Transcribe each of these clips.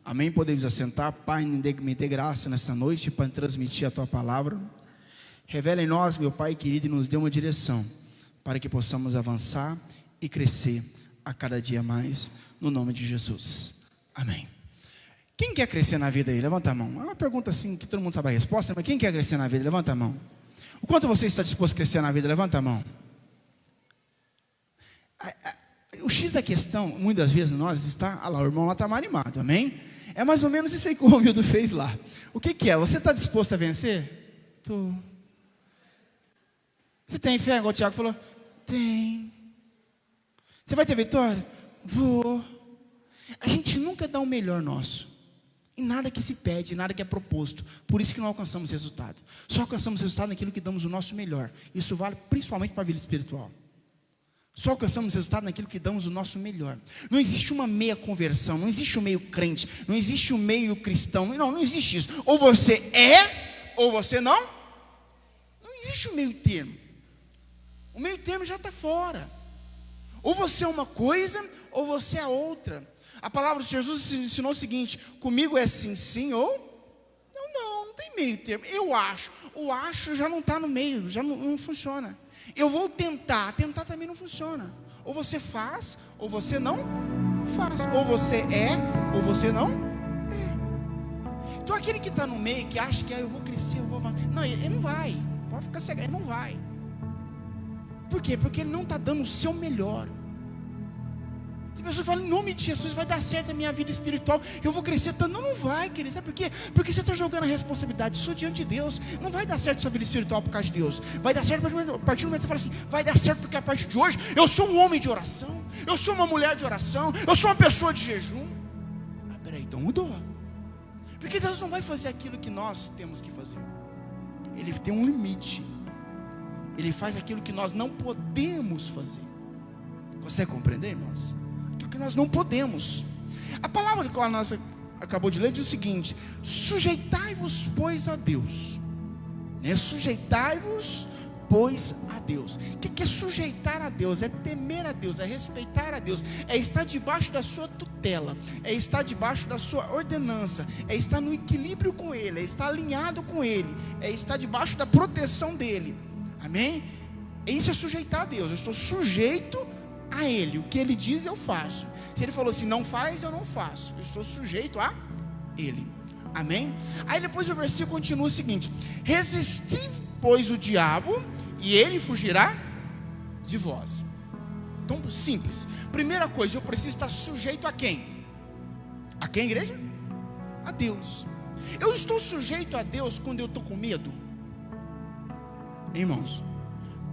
Amém? Podemos assentar. Pai, me dê graça nesta noite para transmitir a Tua palavra. Revela em nós, meu Pai querido, e nos dê uma direção para que possamos avançar e crescer a cada dia mais, no nome de Jesus. Amém. Quem quer crescer na vida aí? Levanta a mão. É uma pergunta assim que todo mundo sabe a resposta, mas quem quer crescer na vida? Levanta a mão. O quanto você está disposto a crescer na vida? Levanta a mão. O X da questão, muitas vezes nós está, olha lá, o irmão lá está animado, amém? É mais ou menos isso aí que o Romildo fez lá. O que é? Você está disposto a vencer? Estou. Você tem fé, igual o Tiago falou? Tem. Você vai ter vitória? Vou. A gente nunca dá o melhor nosso. Em nada que se pede, em nada que é proposto. Por isso que não alcançamos resultado. Só alcançamos resultado naquilo que damos o nosso melhor. Isso vale principalmente para a vida espiritual. Só alcançamos resultado naquilo que damos o nosso melhor. Não existe uma meia conversão, não existe um meio crente, não existe um meio cristão. Não existe isso. Ou você é, ou você não. Não existe um meio termo. O meio termo já está fora. Ou você é uma coisa, ou você é outra. A palavra de Jesus ensinou o seguinte: comigo é sim, sim, ou não tem meio termo. Eu acho, o acho já não está no meio, já não funciona. Eu vou tentar também não funciona. Ou você faz, ou você não faz. Ou você é, ou você não é. Então aquele que está no meio, que acha que eu vou crescer, eu vou avançar. Não, ele não vai. Pode ficar cego, ele não vai. Por quê? Porque ele não está dando o seu melhor. Tem pessoas que falam, em nome de Jesus vai dar certo a minha vida espiritual, eu vou crescer tanto. Não vai, querido. Sabe por quê? Porque você está jogando a responsabilidade sua diante de Deus. Não vai dar certo a sua vida espiritual por causa de Deus. Vai dar certo a partir do momento que você fala assim, vai dar certo porque a partir de hoje eu sou um homem de oração, eu sou uma mulher de oração, eu sou uma pessoa de jejum. Peraí, então mudou. Porque Deus não vai fazer aquilo que nós temos que fazer. Ele tem um limite. Ele faz aquilo que nós não podemos fazer. Consegue compreender, irmãos? Aquilo que nós não podemos. A palavra que nós acabou de ler diz o seguinte: sujeitai-vos, pois, a Deus. Sujeitai-vos, pois, a Deus. O que é sujeitar a Deus? É temer a Deus, é respeitar a Deus, é estar debaixo da sua tutela, é estar debaixo da sua ordenança, é estar no equilíbrio com Ele, é estar alinhado com Ele, é estar debaixo da proteção dEle. Amém? Isso é sujeitar a Deus. Eu estou sujeito a Ele. O que Ele diz eu faço. Se Ele falou assim, não faz, eu não faço. Eu estou sujeito a Ele. Amém? Aí depois o versículo continua o seguinte: resisti, pois, o diabo, e ele fugirá de vós. Então, simples. Primeira coisa, eu preciso estar sujeito a quem? A quem, igreja? A Deus. Eu estou sujeito a Deus quando eu estou com medo? Irmãos,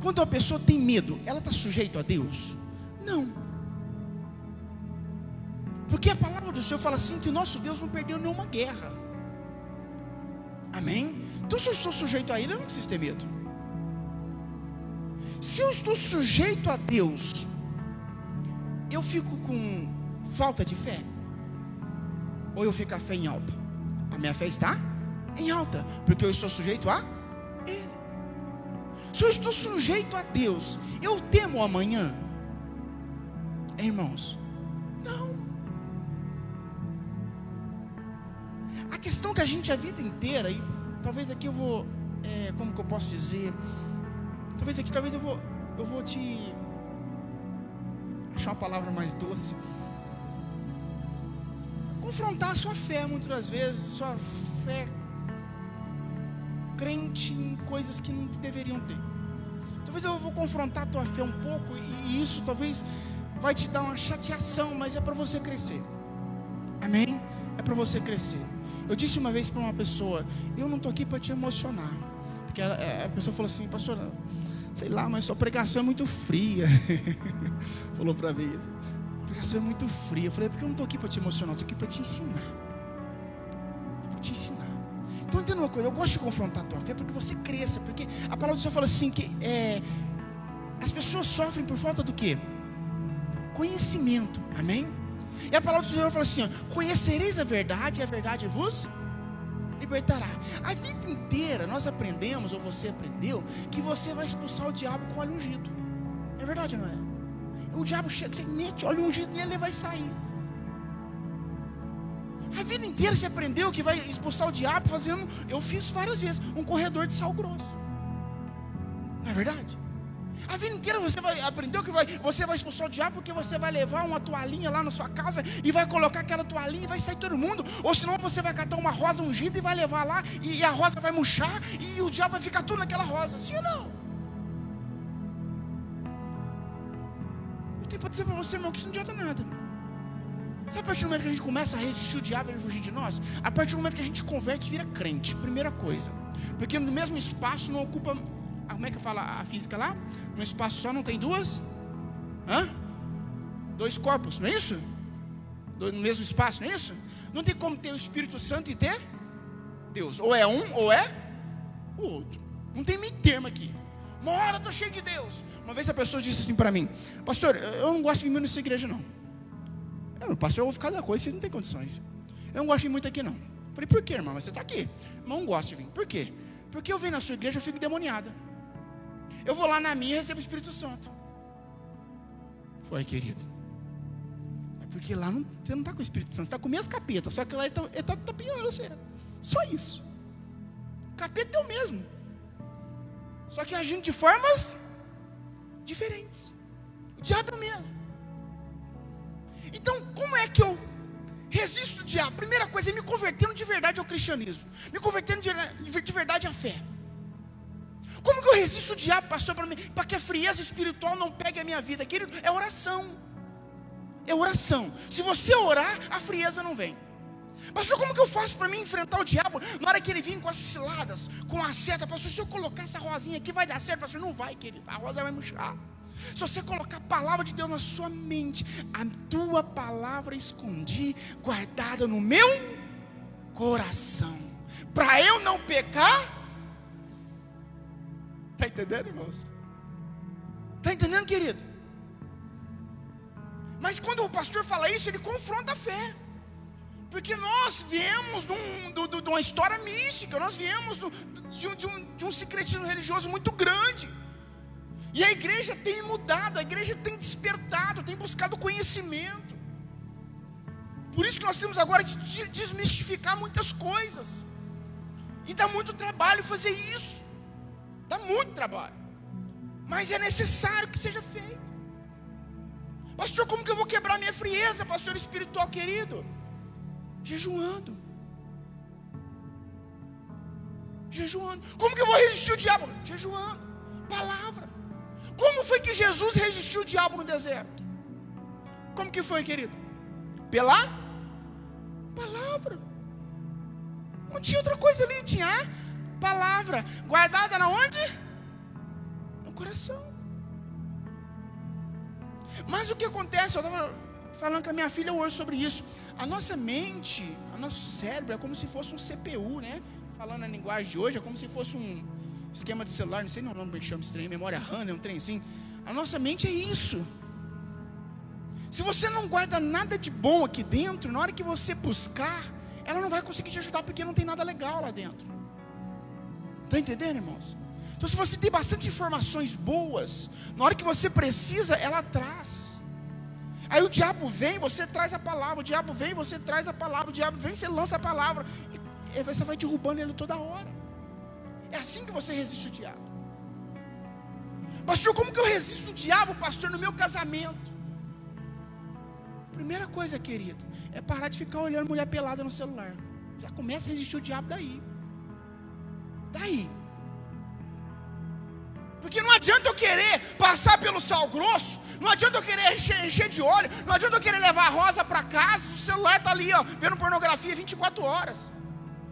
quando a pessoa tem medo, ela está sujeita a Deus? Não. Porque a palavra do Senhor fala assim, que o nosso Deus não perdeu nenhuma guerra. Amém? Então se eu estou sujeito a Ele, eu não preciso ter medo. Se eu estou sujeito a Deus, eu fico com falta de fé? Ou eu fico a fé em alta? A minha fé está em alta, porque eu estou sujeito a Ele. Se eu estou sujeito a Deus, eu temo amanhã? Irmãos, não. A questão que a gente a vida inteira, e talvez aqui eu vou, como que eu posso dizer? Talvez eu vou te achar uma palavra mais doce. Confrontar a sua fé muitas vezes, sua fé crente em coisas que não deveriam ter. Talvez eu vou confrontar a tua fé um pouco, e isso talvez vai te dar uma chateação, mas é para você crescer. Amém? É para você crescer. Eu disse uma vez para uma pessoa, eu não estou aqui para te emocionar, porque a pessoa falou assim, pastor, sei lá, mas sua pregação é muito fria. Falou para mim, a pregação é muito fria. Eu falei, porque eu não estou aqui para te emocionar, eu estou aqui para te ensinar. Para te ensinar. Então entenda uma coisa, eu gosto de confrontar a tua fé para que você cresça, porque a palavra do Senhor fala assim, que as pessoas sofrem por falta do quê? Conhecimento, amém? E a palavra do Senhor fala assim, conhecereis a verdade, e a verdade vos libertará. A vida inteira nós aprendemos, ou você aprendeu, que você vai expulsar o diabo com óleo ungido. É verdade ou não é? O diabo chega, você mete óleo ungido e ele vai sair. A vida inteira você aprendeu que vai expulsar o diabo fazendo, eu fiz várias vezes, um corredor de sal grosso. Não é verdade? A vida inteira você aprendeu que você vai expulsar o diabo porque você vai levar uma toalhinha lá na sua casa e vai colocar aquela toalhinha e vai sair todo mundo. Ou senão você vai catar uma rosa ungida e vai levar lá e a rosa vai murchar e o diabo vai ficar tudo naquela rosa. Sim ou não? Eu tenho para dizer para você, irmão, que isso não adianta nada. Sabe, a partir do momento que a gente começa a resistir o diabo e ele fugir de nós, a partir do momento que a gente converte, vira crente, primeira coisa. Porque no mesmo espaço não ocupa, como é que eu falo a física lá? No espaço só não tem dois corpos, não é isso? No mesmo espaço, não é isso? Não tem como ter o Espírito Santo e ter Deus. Ou é um, ou é o outro. Não tem meio termo aqui. Uma hora eu estou cheio de Deus. Uma vez a pessoa disse assim para mim: pastor, eu não gosto de vir nessa igreja não. Pastor, eu vou ficar da coisa, vocês não têm condições. Eu não gosto de vir muito aqui não. Eu falei: por quê, irmão? Mas você está aqui. Mas não gosto de vir. Por quê? Porque eu venho na sua igreja, eu fico demoniada. Eu vou lá na minha e recebo o Espírito Santo. Foi, querido. É porque lá você não está com o Espírito Santo, você está com o mesmo capeta. Só que lá ele está tapeando você. Só isso. O capeta é o mesmo. Só que agindo de formas diferentes. O diabo é o mesmo. Então, como é que eu resisto o diabo? Primeira coisa é me convertendo de verdade ao cristianismo. Me convertendo de verdade à fé. Como que eu resisto o diabo, pastor, para que a frieza espiritual não pegue a minha vida? Querido, é oração. É oração. Se você orar, a frieza não vem. Pastor, como que eu faço para mim enfrentar o diabo na hora que ele vir com as ciladas, com a seta? Pastor, se eu colocar essa rosinha aqui vai dar certo? Pastor, não vai, querido, a rosa vai murchar. Se você colocar a palavra de Deus na sua mente, a tua palavra escondi, guardada no meu coração, para eu não pecar. Está entendendo, irmãos? Está entendendo, querido? Mas quando o pastor fala isso, ele confronta a fé. Porque nós viemos de uma história mística, nós viemos de um secretismo religioso muito grande. E a igreja tem mudado, a igreja tem despertado, tem buscado conhecimento. Por isso que nós temos agora que desmistificar muitas coisas. E dá muito trabalho fazer isso. Dá muito trabalho. Mas é necessário que seja feito. Pastor, como que eu vou quebrar minha frieza, pastor espiritual querido? Jejuando. Jejuando. Como que eu vou resistir o diabo? Jejuando. Palavra. Como foi que Jesus resistiu o diabo no deserto? Como que foi, querido? Pela palavra. Não tinha outra coisa ali, tinha a palavra. Guardada na onde? No coração. Mas o que acontece? Eu estava falando com a minha filha hoje sobre isso. A nossa mente, o nosso cérebro é como se fosse um CPU, né? Falando na linguagem de hoje, é como se fosse um esquema de celular, não sei o nome que chama esse trem, memória RAM, é um trem assim. A nossa mente é isso. Se você não guarda nada de bom aqui dentro, na hora que você buscar, ela não vai conseguir te ajudar, porque não tem nada legal lá dentro. Está entendendo, irmãos? Então, se você tem bastante informações boas, na hora que você precisa, ela traz. Aí o diabo vem, você traz a palavra. O diabo vem, você traz a palavra. O diabo vem, você lança a palavra. E você vai derrubando ele toda hora. É assim que você resiste o diabo. Pastor, como que eu resisto o diabo, pastor, no meu casamento? Primeira coisa, querido, é parar de ficar olhando mulher pelada no celular. Já começa a resistir o diabo daí. Daí. Porque não adianta eu querer passar pelo sal grosso, não adianta eu querer encher de óleo, não adianta eu querer levar a rosa para casa, o celular está ali, ó, vendo pornografia 24 horas.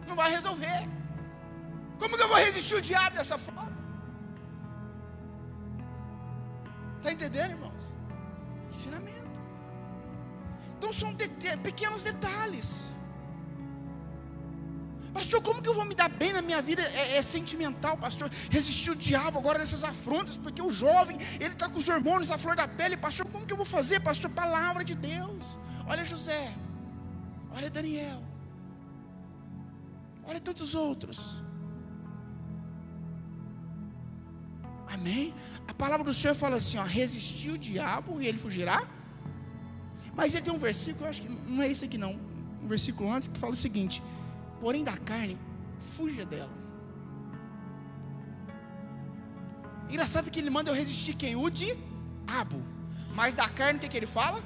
Não vai resolver. Como que eu vou resistir o diabo dessa forma? Está entendendo, irmãos? Ensinamento. Então são pequenos detalhes. Pastor, como que eu vou me dar bem na minha vida? É sentimental, pastor. Resistir o diabo agora nessas afrontas, porque o jovem, ele está com os hormônios à flor da pele. Pastor, como que eu vou fazer, pastor? Palavra de Deus. Olha José, olha Daniel, olha tantos outros. Amém? A palavra do Senhor fala assim, ó, resistir o diabo e ele fugirá. Mas ele tem um versículo, eu acho que não é esse aqui não. um versículo antes que fala o seguinte: porém da carne, fuja dela. Engraçado que ele manda eu resistir quem? O diabo. Mas da carne, o que ele fala?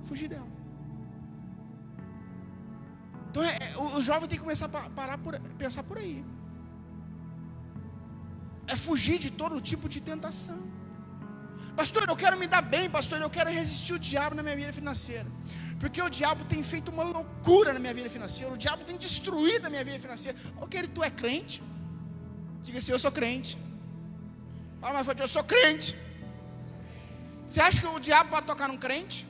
Fugir dela. Então o jovem tem que começar a pensar por aí. É fugir de todo tipo de tentação. Pastor, eu quero me dar bem, pastor, eu quero resistir o diabo na minha vida financeira, porque o diabo tem feito uma loucura na minha vida financeira, o diabo tem destruído a minha vida financeira. Ok, tu é crente? Diga assim: eu sou crente. Fala mais forte: eu sou crente. Você acha que o diabo pode tocar num crente?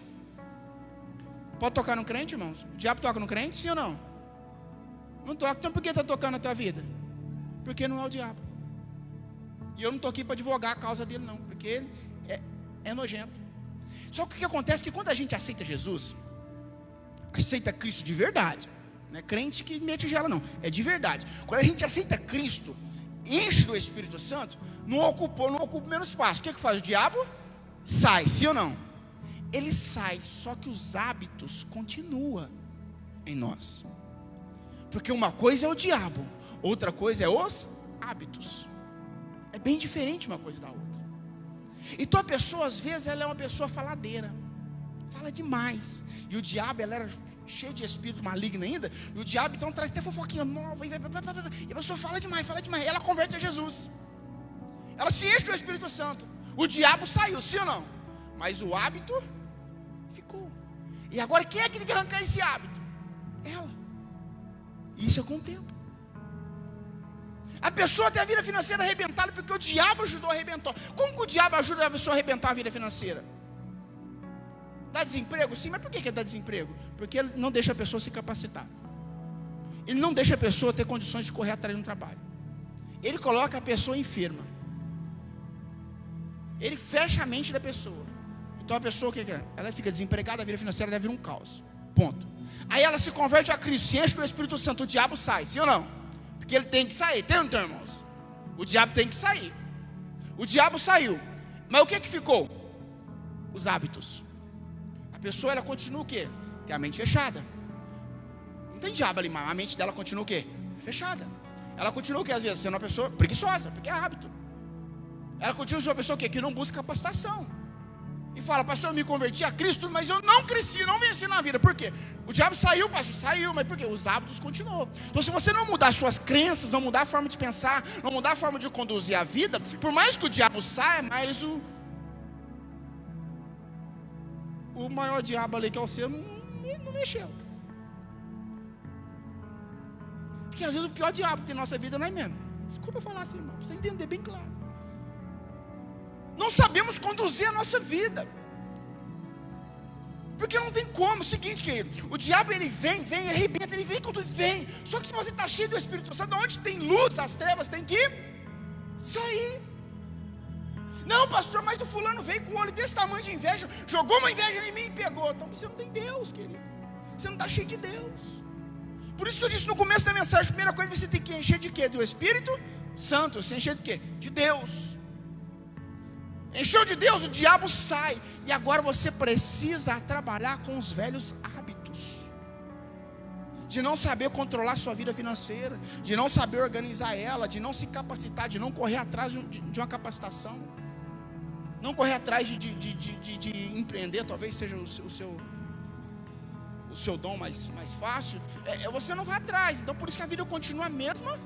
Pode tocar num crente, irmãos? O diabo toca no crente, sim ou não? Não toca. Então por que está tocando na tua vida? Porque não é o diabo. E eu não estou aqui para advogar a causa dele, não, porque ele é nojento. Só que o que acontece é que quando a gente aceita Jesus, aceita Cristo de verdade, não é crente que mete gela, não, é de verdade. Quando a gente aceita Cristo, enche do Espírito Santo, não ocupa o mesmo espaço. O que faz? O diabo sai, sim ou não? Ele sai, só que os hábitos continuam em nós. Porque uma coisa é o diabo, outra coisa é os hábitos. É bem diferente uma coisa da outra. Então a pessoa, às vezes, ela é uma pessoa faladeira, fala demais. E o diabo, ela era cheia de espírito maligno ainda. E o diabo então traz até fofoquinha nova. E a pessoa fala demais. E ela converte a Jesus. Ela se enche do Espírito Santo. O diabo saiu, sim ou não? Mas o hábito ficou. E agora quem é que tem que arrancar esse hábito? Ela. Isso é com o tempo. A pessoa tem a vida financeira arrebentada porque o diabo ajudou a arrebentar. Como que o diabo ajuda a pessoa a arrebentar a vida financeira? Dá desemprego? Sim, mas por que dá desemprego? Porque ele não deixa a pessoa se capacitar. Ele não deixa a pessoa ter condições de correr atrás de um trabalho. Ele coloca a pessoa enferma. Ele fecha a mente da pessoa. Então a pessoa, o que é? Ela fica desempregada, a vida financeira deve vir um caos. Ponto. Aí ela se converte a Cristo, se enche do Espírito Santo, o diabo sai, sim ou não? Porque ele tem que sair, tem ou não tem, irmãos? O diabo tem que sair. O diabo saiu. Mas o que ficou? Os hábitos. A pessoa, ela continua o quê? Tem a mente fechada. Não tem diabo ali, mas a mente dela continua o quê? Fechada. Ela continua o quê? Às vezes sendo uma pessoa preguiçosa, porque é hábito. Ela continua sendo uma pessoa o quê? Que não busca capacitação. E fala: pastor, eu me converti a Cristo, mas eu não cresci, não venci na vida. Por quê? O diabo saiu, pastor, saiu, mas por quê? Os hábitos continuam. Então se você não mudar suas crenças, não mudar a forma de pensar, não mudar a forma de conduzir a vida, por mais que o diabo saia, mas o maior diabo ali que é o seu, não mexeu. Porque às vezes o pior diabo que tem na nossa vida não é mesmo. Desculpa eu falar assim, irmão, pra você entender bem claro. Não sabemos conduzir a nossa vida. Porque não tem como. O seguinte, querido, o diabo ele vem, ele arrebenta, ele vem com tudo, vem. Só que se você está cheio do Espírito Santo, onde tem luz, as trevas tem que sair. Não, pastor, mas o fulano veio com um olho desse tamanho de inveja, jogou uma inveja em mim e pegou. Então você não tem Deus, querido. Você não está cheio de Deus. Por isso que eu disse no começo da mensagem, a primeira coisa você tem que encher de quê? Do Espírito Santo. Você encher de quê? De Deus. Encheu de Deus, o diabo sai. E agora você precisa trabalhar com os velhos hábitos. De não saber controlar sua vida financeira, de não saber organizar ela, de não se capacitar, de não correr atrás de uma capacitação, não correr atrás de empreender. Talvez seja o seu dom mais fácil. Você não vai atrás. Então por isso que a vida continua a mesma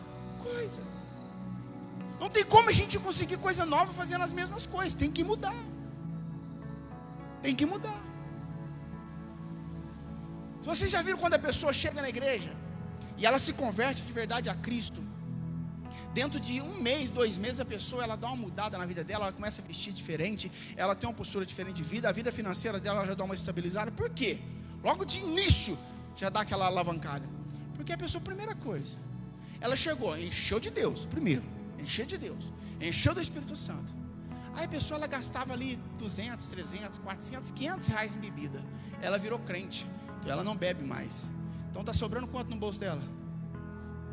coisa. Não tem como a gente conseguir coisa nova fazendo as mesmas coisas. Tem que mudar. Tem que mudar. Vocês já viram quando a pessoa chega na igreja e ela se converte de verdade a Cristo? Dentro de 1 mês, 2 meses, a pessoa ela dá uma mudada na vida dela, ela começa a vestir diferente, ela tem uma postura diferente de vida, a vida financeira dela já dá uma estabilizada. Por quê? Logo de início já dá aquela alavancada. Porque a pessoa, primeira coisa, ela chegou, encheu de Deus, primeiro. Encheu de Deus, encheu do Espírito Santo. Aí a pessoa ela gastava ali 200, 300, 400, 500 reais em bebida. Ela virou crente, então ela não bebe mais. Então está sobrando quanto no bolso dela?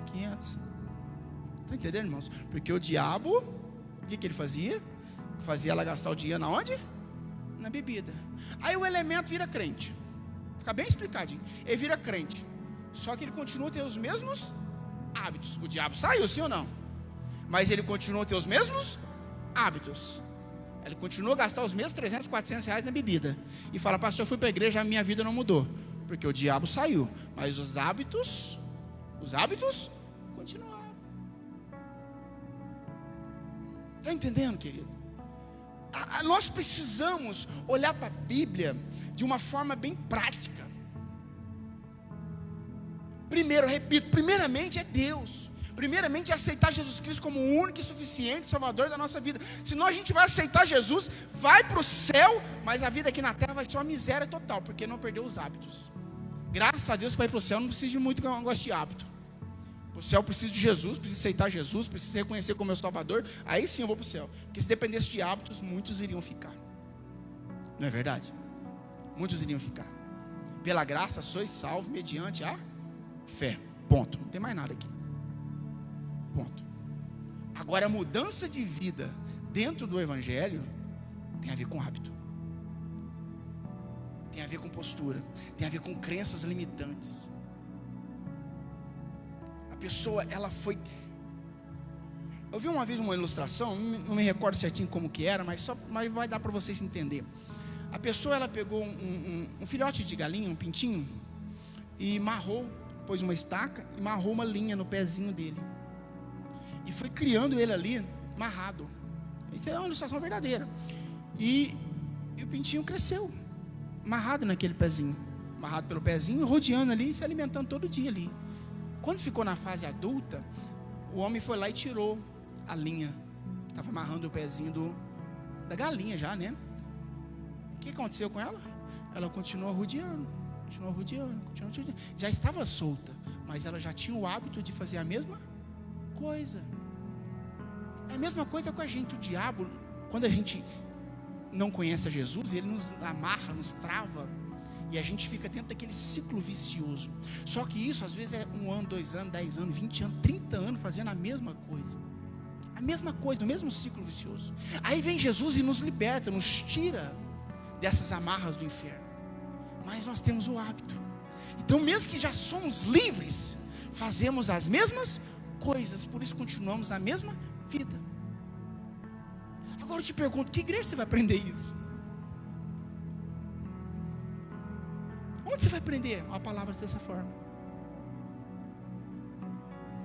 500. Está entendendo, irmãos? Porque o diabo, o que ele fazia? Fazia ela gastar o dinheiro na onde? Na bebida. Aí o elemento vira crente. Fica bem explicadinho. Ele vira crente, só que ele continua a ter os mesmos hábitos. O diabo saiu, sim ou não? Mas ele continua a ter os mesmos hábitos. Ele continua a gastar os mesmos 300, 400 reais na bebida. E fala, pastor, eu fui para a igreja, a minha vida não mudou. Porque o diabo saiu, mas os hábitos continuaram. Está entendendo, querido? Nós precisamos olhar para a Bíblia de uma forma bem prática. Primeiro, repito, primeiramente é Deus. Primeiramente é aceitar Jesus Cristo como o único e suficiente Salvador da nossa vida. Senão a gente vai aceitar Jesus, vai para o céu, mas a vida aqui na terra vai ser uma miséria total, porque não perdeu os hábitos. Graças a Deus, para ir para o céu não precisa de muito negócio de hábito. Para o céu eu preciso de Jesus, preciso aceitar Jesus, preciso reconhecer como meu Salvador. Aí sim eu vou para o céu. Porque se dependesse de hábitos, muitos iriam ficar. Não é verdade? Muitos iriam ficar. Pela graça sois salvos mediante a fé. Ponto. Não tem mais nada aqui. Ponto. Agora a mudança de vida dentro do Evangelho tem a ver com hábito. Tem a ver com postura. Tem a ver com crenças limitantes. A pessoa, ela foi... Eu vi uma vez uma ilustração, não me recordo certinho como que era, mas vai dar para vocês entenderem. A pessoa, ela pegou um filhote de galinha, um pintinho, e marrou, pôs uma estaca e marrou uma linha no pezinho dele. E foi criando ele ali, amarrado. Isso é uma ilustração verdadeira. E o pintinho cresceu, amarrado naquele pezinho. Amarrado pelo pezinho, rodeando ali, se alimentando todo dia ali. Quando ficou na fase adulta, o homem foi lá e tirou a linha. Estava amarrando o pezinho da galinha já, né? O que aconteceu com ela? Ela continuou rodeando. Já estava solta, mas ela já tinha o hábito de fazer a mesma coisa. É a mesma coisa com a gente. O diabo, quando a gente não conhece a Jesus, ele nos amarra, nos trava, e a gente fica dentro daquele ciclo vicioso. Só que isso às vezes é 1 ano, 2 anos, 10 anos, 20 anos, 30 anos fazendo a mesma coisa. A mesma coisa, no mesmo ciclo vicioso. Aí vem Jesus e nos liberta, nos tira dessas amarras do inferno. Mas nós temos o hábito. Então mesmo que já somos livres, fazemos as mesmas coisas, por isso continuamos na mesma vida. Agora eu te pergunto, que igreja você vai aprender isso? Onde você vai aprender uma palavra dessa forma?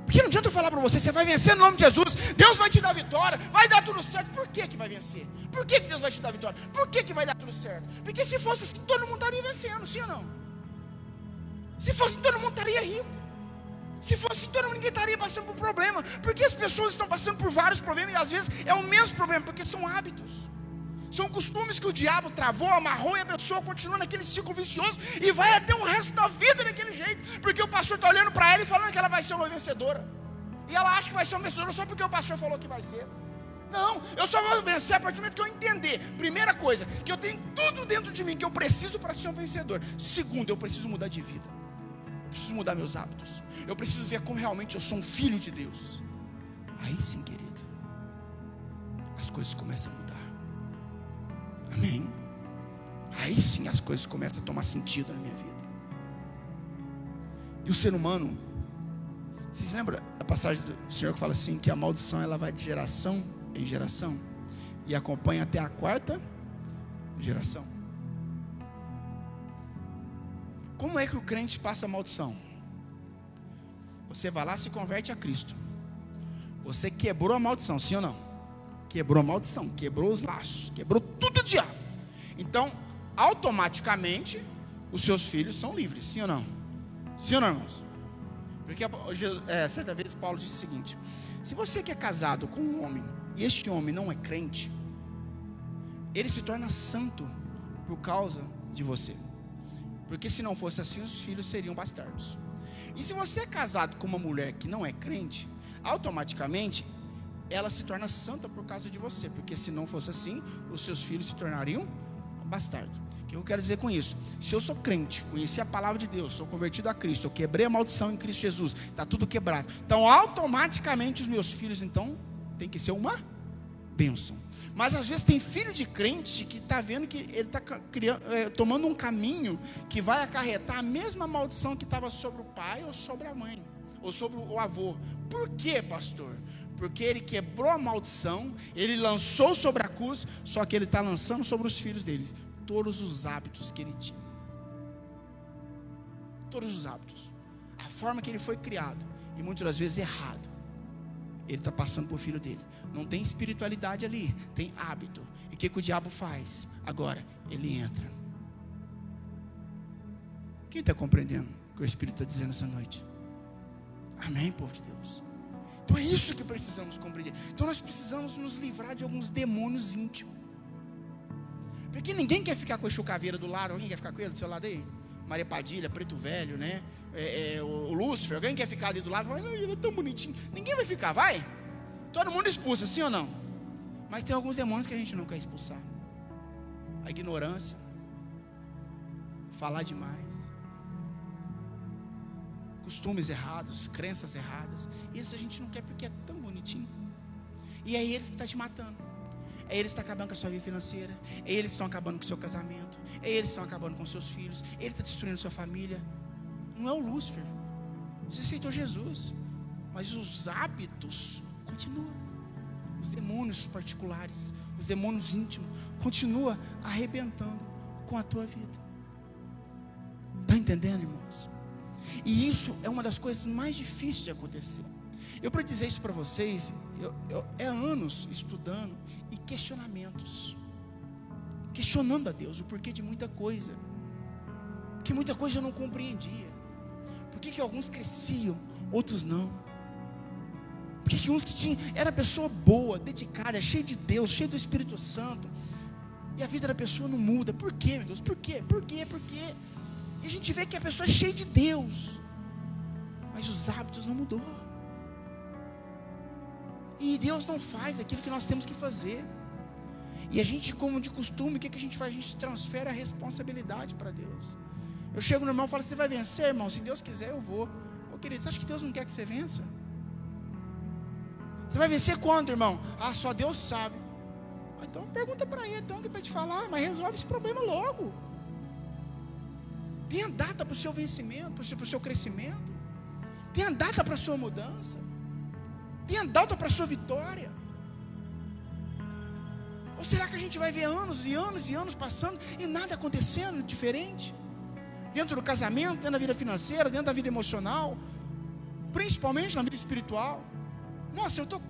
Porque não adianta eu falar para você, você vai vencer no nome de Jesus, Deus vai te dar vitória, vai dar tudo certo. Por que vai vencer? Por que Deus vai te dar vitória? Por que vai dar tudo certo? Porque se fosse assim, todo mundo estaria vencendo, sim ou não? Se fosse, todo mundo estaria rico. Se fosse todo mundo, ninguém estaria passando por problema. Porque as pessoas estão passando por vários problemas, e às vezes é o mesmo problema, porque são hábitos. São costumes que o diabo travou, amarrou, e a pessoa continua naquele ciclo vicioso e vai até o resto da vida daquele jeito, porque o pastor está olhando para ela e falando que ela vai ser uma vencedora, e ela acha que vai ser uma vencedora só porque o pastor falou que vai ser. Não, eu só vou vencer a partir do momento que eu entender, primeira coisa, que eu tenho tudo dentro de mim que eu preciso para ser um vencedor. Segundo, eu preciso mudar de vida, eu preciso mudar meus hábitos, eu preciso ver como realmente eu sou um filho de Deus. Aí sim, querido, as coisas começam a mudar. Amém? Aí sim as coisas começam a tomar sentido na minha vida. E o ser humano, vocês lembram da passagem do Senhor que fala assim, que a maldição ela vai de geração em geração e acompanha até a 4ª geração? Como é que o crente passa a maldição? Você vai lá e se converte a Cristo. Você quebrou a maldição, sim ou não? Quebrou a maldição, quebrou os laços, quebrou tudo o diabo. Então, automaticamente, os seus filhos são livres, sim ou não? Sim ou não, irmãos? Porque certa vez Paulo disse o seguinte: se você que é casado com um homem, e este homem não é crente, ele se torna santo por causa de você. Porque se não fosse assim, os filhos seriam bastardos. E se você é casado com uma mulher que não é crente, automaticamente ela se torna santa por causa de você, porque se não fosse assim, os seus filhos se tornariam bastardos. O que eu quero dizer com isso? Se eu sou crente, conheci a palavra de Deus, sou convertido a Cristo, eu quebrei a maldição em Cristo Jesus, está tudo quebrado, então automaticamente os meus filhos então tem que ser uma bênção. Mas às vezes tem filho de crente que está vendo que ele está tomando um caminho que vai acarretar a mesma maldição que estava sobre o pai ou sobre a mãe, ou sobre o avô. Por quê, pastor? Porque ele quebrou a maldição, ele lançou sobre a cruz, só que ele está lançando sobre os filhos dele todos os hábitos que ele tinha. Todos os hábitos. A forma que ele foi criado, e muitas das vezes errado, ele está passando para o filho dele. Não tem espiritualidade ali, tem hábito. E o que o diabo faz? Agora, ele entra. Quem está compreendendo o que o Espírito está dizendo essa noite? Amém, povo de Deus? Então é isso que precisamos compreender. Então nós precisamos nos livrar de alguns demônios íntimos. Porque ninguém quer ficar com a Chucaveira do lado. Alguém quer ficar com ele do seu lado aí? Maria Padilha, Preto Velho, né? O Lúcifer. Alguém quer ficar ali do lado? Ele é tão bonitinho. Ninguém vai ficar, vai? Todo mundo expulsa, sim ou não? Mas tem alguns demônios que a gente não quer expulsar. A ignorância, falar demais, costumes errados, crenças erradas. E esse a gente não quer porque é tão bonitinho. E é eles que estão te matando. É eles que estão acabando com a sua vida financeira. É eles que estão acabando com o seu casamento. É eles que estão acabando com seus filhos. Ele está destruindo sua família. Não é o Lúcifer. Você aceitou Jesus, mas os hábitos continuam. Os demônios particulares, os demônios íntimos, continuam arrebentando com a tua vida. Está entendendo, irmãos? E isso é uma das coisas mais difíceis de acontecer. Eu para dizer isso para vocês, é anos estudando e questionando a Deus o porquê de muita coisa, porque muita coisa eu não compreendia. Por que alguns cresciam, outros não? Por que uns era pessoa boa, dedicada, cheia de Deus, cheia do Espírito Santo, e a vida da pessoa não muda? Por quê, meu Deus? Por quê? E a gente vê que a pessoa é cheia de Deus, mas os hábitos não mudou. E Deus não faz aquilo que nós temos que fazer. E a gente, como de costume, o que a gente faz? A gente transfere a responsabilidade para Deus. Eu chego no irmão e falo: você vai vencer, irmão? Se Deus quiser, eu vou. Ô querido, você acha que Deus não quer que você vença? Você vai vencer quando, irmão? Só Deus sabe. Então pergunta para ele, então, que para te falar, mas resolve esse problema logo. Tenha data para o seu vencimento, para o seu crescimento. Tenha data para a sua mudança. Tenha data para a sua vitória. Ou será que a gente vai ver anos e anos e anos passando e nada acontecendo diferente? Dentro do casamento, dentro da vida financeira, dentro da vida emocional, principalmente na vida espiritual. Nossa, eu estou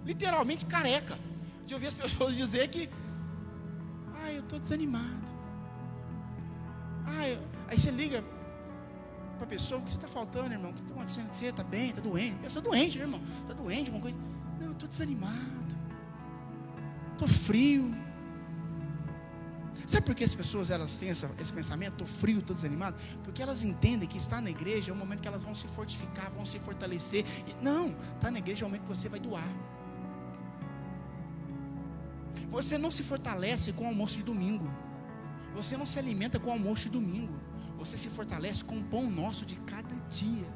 literalmente careca de ouvir as pessoas dizer que eu estou desanimado. Aí você liga para a pessoa: o que você está faltando, irmão? O que está acontecendo? Você está bem? Está doente? A pessoa está doente, né, irmão? Está doente, alguma coisa? Não, eu estou desanimado, estou frio. Sabe por que as pessoas elas têm esse pensamento: estou frio, estou desanimado? Porque elas entendem que estar na igreja é o momento que elas vão se fortificar, vão se fortalecer. Não, estar na igreja é o momento que você vai doar. Você não se fortalece com o almoço de domingo. Você não se alimenta com o almoço de domingo. Você se fortalece com o pão nosso de cada dia.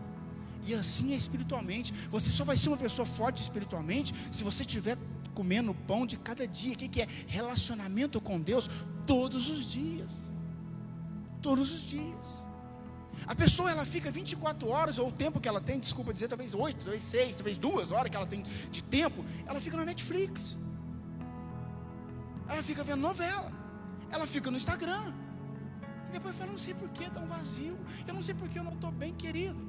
E assim é espiritualmente. Você só vai ser uma pessoa forte espiritualmente se você estiver comendo o pão de cada dia. O que é? Relacionamento com Deus todos os dias. Todos os dias. A pessoa ela fica 24 horas, ou o tempo que ela tem, desculpa dizer, talvez 8, talvez 6, talvez 2 horas que ela tem de tempo, ela fica na Netflix. Ela fica vendo novela. Ela fica no Instagram. E depois fala: não sei por que é tão vazio. Eu não sei por que eu não estou bem, querido.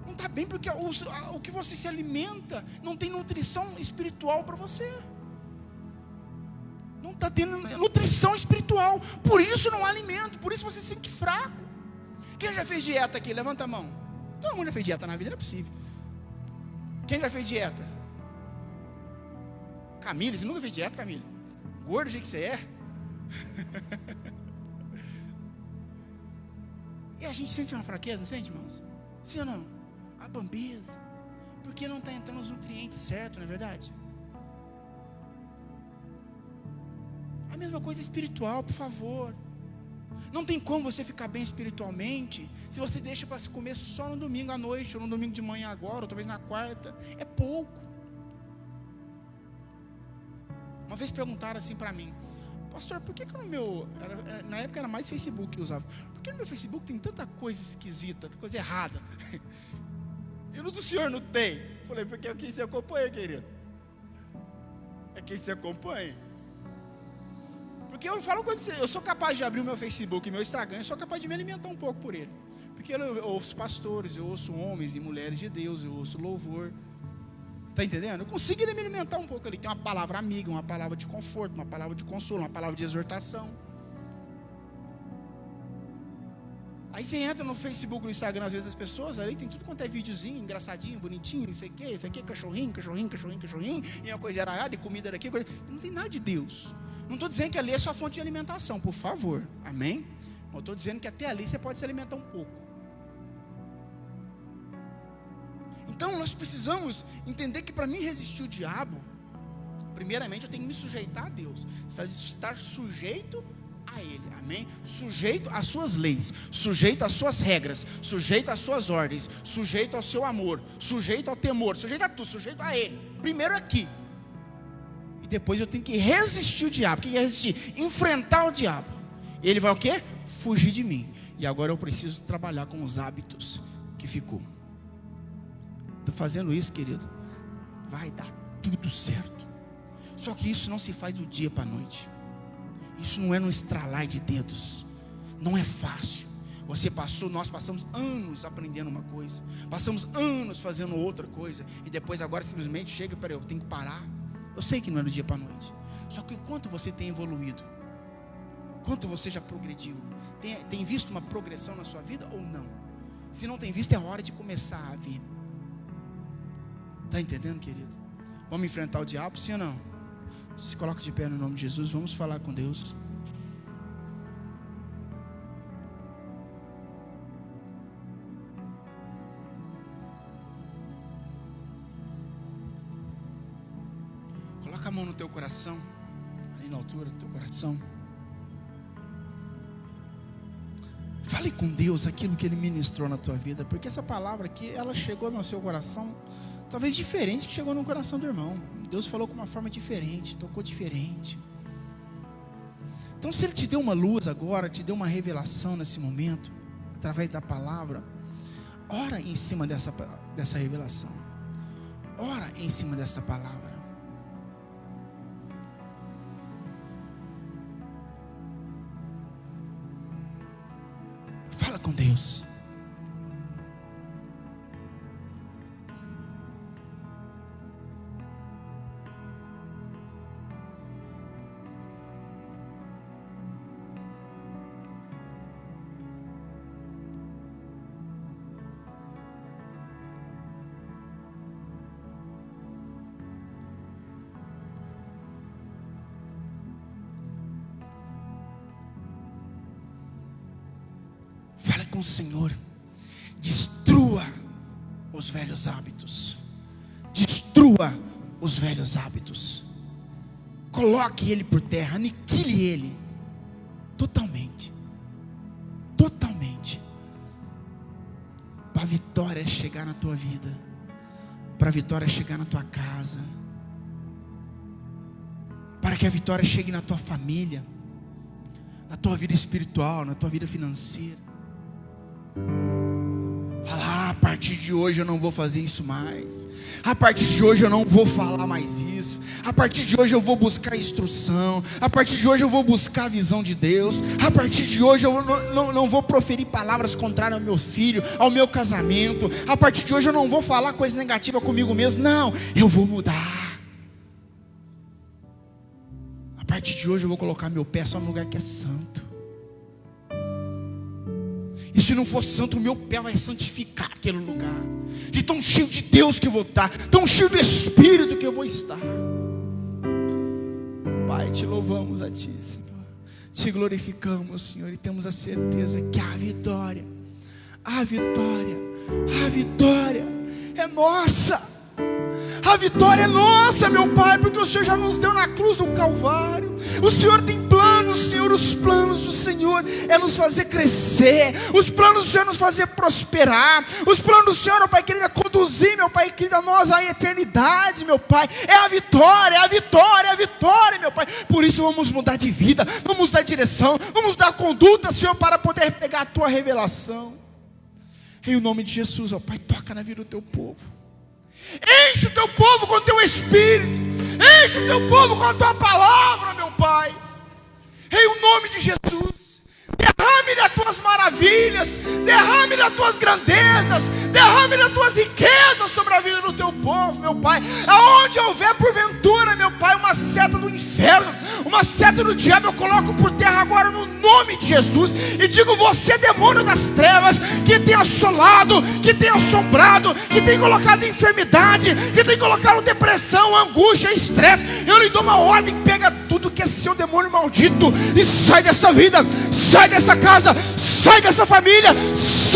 Não está bem porque o que você se alimenta não tem nutrição espiritual para você. Não está tendo nutrição espiritual. Por isso não há alimento. Por isso você se sente fraco. Quem já fez dieta aqui? Levanta a mão. Todo mundo já fez dieta na vida, não é possível. Quem já fez dieta? Camila, você nunca fez dieta, Camila? Gordo do jeito que você é. E a gente sente uma fraqueza, não sente, irmãos? Sim ou não? A bambeza. Porque não está entrando os nutrientes certos, não é verdade? A mesma coisa espiritual, por favor. Não tem como você ficar bem espiritualmente se você deixa para se comer só no domingo à noite, ou no domingo de manhã agora, ou talvez na quarta. É pouco. Uma vez perguntaram assim para mim: pastor, por que no meu... na época era mais Facebook que eu usava. Por que no meu Facebook tem tanta coisa esquisita, tanta coisa errada? E no do senhor não tem? Falei, porque é quem você acompanha, querido. É quem você acompanha. Porque eu falo com você, eu sou capaz de abrir o meu Facebook e meu Instagram, eu sou capaz de me alimentar um pouco por ele. Porque eu ouço pastores, eu ouço homens e mulheres de Deus, eu ouço louvor. Está entendendo? Eu consigo me alimentar um pouco ali. Tem uma palavra amiga, uma palavra de conforto, uma palavra de consolo, uma palavra de exortação. Aí você entra no Facebook, no Instagram, às vezes as pessoas, ali tem tudo quanto é videozinho, engraçadinho, bonitinho, não sei o que, isso aqui é cachorrinho, e uma coisa araiada, e comida daqui, coisa... não tem nada de Deus. Não estou dizendo que ali é sua fonte de alimentação, por favor, amém? Eu estou dizendo que até ali você pode se alimentar um pouco. Então nós precisamos entender que para mim resistir o diabo, primeiramente eu tenho que me sujeitar a Deus, estar sujeito a Ele, amém? Sujeito às suas leis, sujeito às suas regras, sujeito às suas ordens, sujeito ao seu amor, sujeito ao temor, sujeito a tudo, sujeito a Ele, primeiro aqui. E depois eu tenho que resistir o diabo. O que é resistir? Enfrentar o diabo. Ele vai o quê? Fugir de mim. E agora eu preciso trabalhar com os hábitos que ficou. Estou fazendo isso, querido, vai dar tudo certo. Só que isso não se faz do dia para a noite. Isso não é no estralar de dedos. Não é fácil. Nós passamos anos aprendendo uma coisa, passamos anos fazendo outra coisa, e depois agora simplesmente chega, peraí, eu tenho que parar. Eu sei que não é do dia para a noite. Só que quanto você tem evoluído? Quanto você já progrediu? Tem visto uma progressão na sua vida ou não? Se não tem visto, é hora de começar a ver. Está entendendo, querido? Vamos enfrentar o diabo, sim ou não? Se coloca de pé no nome de Jesus, vamos falar com Deus. Coloca a mão no teu coração, aí na altura do teu coração. Fale com Deus aquilo que Ele ministrou na tua vida, porque essa palavra aqui, ela chegou no seu coração talvez diferente que chegou no coração do irmão. Deus falou com uma forma diferente, tocou diferente. Então se Ele te deu uma luz agora, te deu uma revelação nesse momento, através da palavra, ora em cima dessa revelação, ora em cima dessa palavra. Fala com Deus. Fala com o Senhor. Destrua os velhos hábitos. Destrua os velhos hábitos. Coloque ele por terra, aniquile ele totalmente. Totalmente. Para a vitória chegar na tua vida, para a vitória chegar na tua casa, para que a vitória chegue na tua família, na tua vida espiritual, na tua vida financeira. Fala, a partir de hoje eu não vou fazer isso mais. A partir de hoje eu não vou falar mais isso. A partir de hoje eu vou buscar instrução. A partir de hoje eu vou buscar a visão de Deus. A partir de hoje eu não vou proferir palavras contrárias ao meu filho, ao meu casamento. A partir de hoje eu não vou falar coisa negativa comigo mesmo. Não, eu vou mudar. A partir de hoje eu vou colocar meu pé só no lugar que é santo. E se não for santo, o meu pé vai santificar aquele lugar. De tão cheio de Deus que eu vou estar, tão cheio do Espírito que eu vou estar. Pai, te louvamos a Ti, Senhor. Te glorificamos, Senhor. E temos a certeza que a vitória é nossa. A vitória é nossa, meu Pai, porque o Senhor já nos deu na cruz do Calvário. O Senhor tem planos no Senhor. Os planos do Senhor é nos fazer crescer. Os planos do Senhor é nos fazer prosperar. Os planos do Senhor, meu Pai querido, é conduzir, meu Pai querido, a nós à eternidade, meu Pai. É a vitória, é a vitória, é a vitória, meu Pai. Por isso vamos mudar de vida, vamos dar direção, vamos dar conduta, Senhor, para poder pegar a Tua revelação. Em nome de Jesus, ó Pai, toca na vida do Teu povo. Enche o Teu povo com o Teu Espírito. Enche o Teu povo com a Tua palavra, meu Pai. Em nome de Jesus, derrame-lhe as Tuas maravilhas, derrame-lhe as Tuas grandezas, derrame-lhe as Tuas riquezas sobre a vida do Teu povo, meu Pai. Aonde houver porventura, meu Pai, uma seta do inferno, uma seta do diabo, eu coloco por terra agora no nome de Jesus, e digo: você, demônio das trevas, que tem assolado, que tem assombrado, que tem colocado enfermidade, que tem colocado depressão, angústia, estresse, eu lhe dou uma ordem: pega tudo que é seu, demônio maldito, e sai desta vida, sai dessa casa, sai dessa família, sai